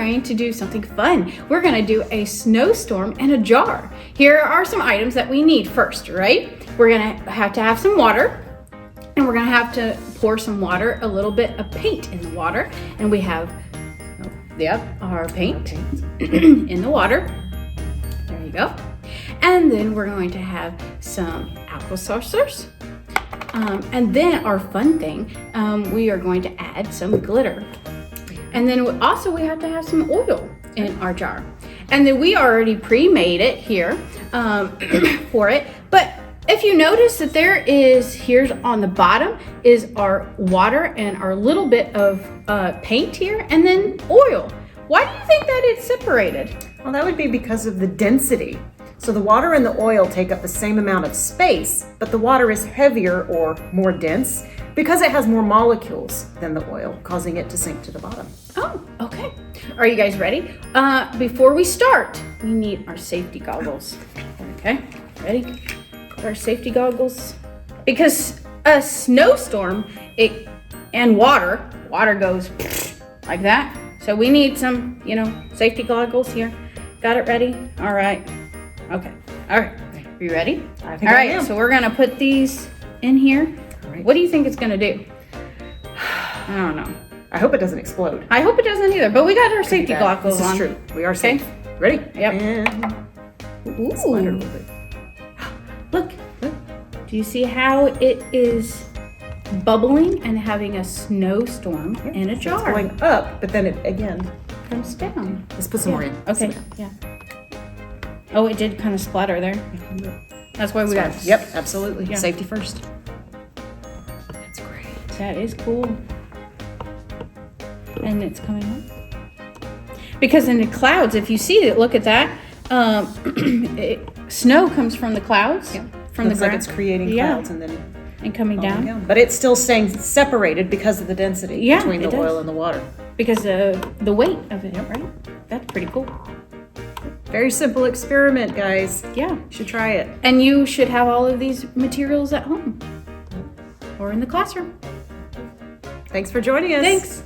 going to do something fun. We're going to do a snowstorm in a jar. Here are some items that we need first, right? We're going to have some water, and we're going to have to pour some water, a little bit of paint in the water, and we have our paint in the water. There you go. And then we're going to have some apple saucers. And then our fun thing, we are going to add some glitter. And then we have to have some oil in our jar. And then we already pre-made it here for it. But if you notice that here's on the bottom is our water and our little bit of paint here, and then oil. Why do you think that it's separated? Well, that would be because of the density. So the water and the oil take up the same amount of space, but the water is heavier or more dense because it has more molecules than the oil, causing it to sink to the bottom. Oh, okay. Are you guys ready? Before we start, we need our safety goggles. Okay, ready? Put our safety goggles. Because a snowstorm, and water goes like that. So we need some, safety goggles here. Got it ready? All right. Okay. All right. Are you ready? I think I am. So we're going to put these in here. All right. What do you think it's going to do? I don't know. I hope it doesn't explode. I hope it doesn't either, but we got our safety goggles on. This is true. We are safe. Okay. Ready? Yep. And ooh. slide it a little bit. Look. Do you see how it is bubbling and having a snowstorm in a jar? It's going up, but then it again comes down. Let's put some more in. Okay. Yeah. Oh, it did kind of splatter there. That's why we got. Yep, absolutely. Yeah. Safety first. That's great. That is cool. And it's coming up. Because in the clouds, if you see it, look at that. Snow comes from the clouds. Yeah. From Looks the ground. like it's creating clouds and then coming down. But it's still staying separated because of the density between the oil and the water. Because of the weight of it, right? That's pretty cool. Very simple experiment, guys. Yeah. You should try it. And you should have all of these materials at home or in the classroom. Thanks for joining us. Thanks.